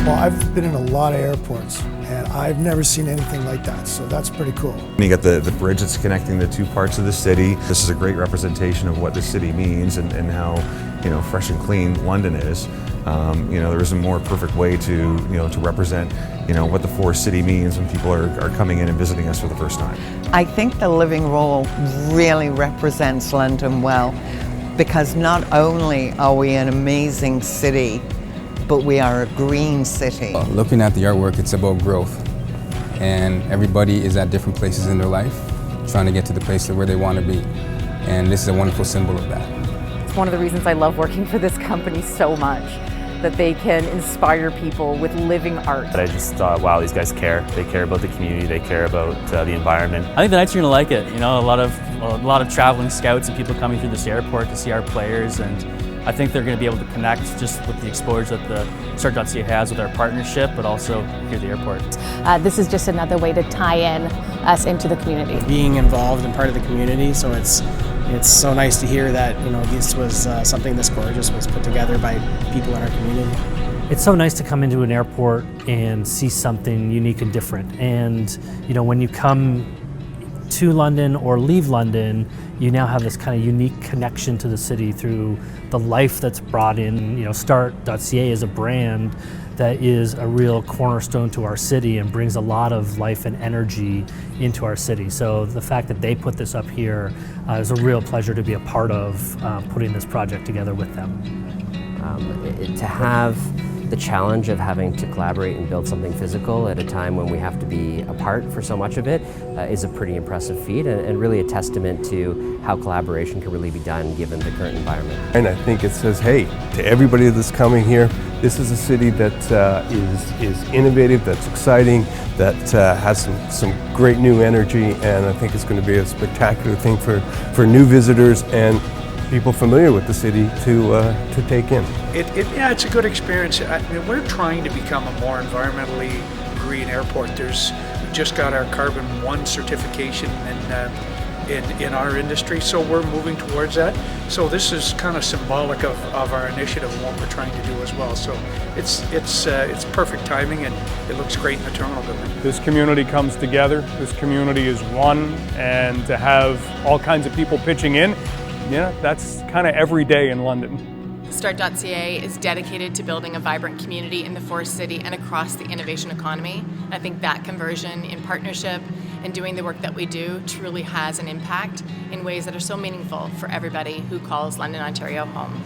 Well, I've been in a lot of airports, and I've never seen anything like that, so that's pretty cool. You got the bridge that's connecting the two parts of the city. This is a great representation of what the city means and how, fresh and clean London is. There isn't a more perfect way to represent, what the Forest City means when people are coming in and visiting us for the first time. I think the living roll really represents London well, because not only are we an amazing city, but we are a green city. Looking at the artwork, it's about growth. And everybody is at different places in their life, trying to get to the place where they want to be. And this is a wonderful symbol of that. It's one of the reasons I love working for this company so much, that they can inspire people with living art. I just thought, wow, these guys care. They care about the community, they care about the environment. I think the Knights are going to like it. A lot of traveling scouts and people coming through this airport to see our players, and I think they're going to be able to connect just with the exposure that the Start.ca has with our partnership, but also here at the airport. This is just another way to tie in us into the community. Being involved and part of the community, so it's so nice to hear that this was something this gorgeous was put together by people in our community. It's so nice to come into an airport and see something unique and different. And when you come to London or leave London, you now have this kind of unique connection to the city through the life that's brought in. Start.ca is a brand that is a real cornerstone to our city and brings a lot of life and energy into our city. So the fact that they put this up here is a real pleasure to be a part of putting this project together with them. To have the challenge of having to collaborate and build something physical at a time when we have to be apart for so much of it is a pretty impressive feat and really a testament to how collaboration can really be done given the current environment. And I think it says, hey, to everybody that's coming here, this is a city that is innovative, that's exciting, that has some great new energy, and I think it's going to be a spectacular thing for new visitors and people familiar with the city to take in. Yeah, it's a good experience. We're trying to become a more environmentally green airport. We just got our Carbon 1 certification in our industry, so we're moving towards that. So this is kind of symbolic of our initiative and what we're trying to do as well. So it's perfect timing, and it looks great in the terminal building. This community comes together. This community is one, and to have all kinds of people pitching in, that's kind of every day in London. Start.ca is dedicated to building a vibrant community in the Forest City and across the innovation economy. I think that conversion in partnership and doing the work that we do truly has an impact in ways that are so meaningful for everybody who calls London, Ontario home.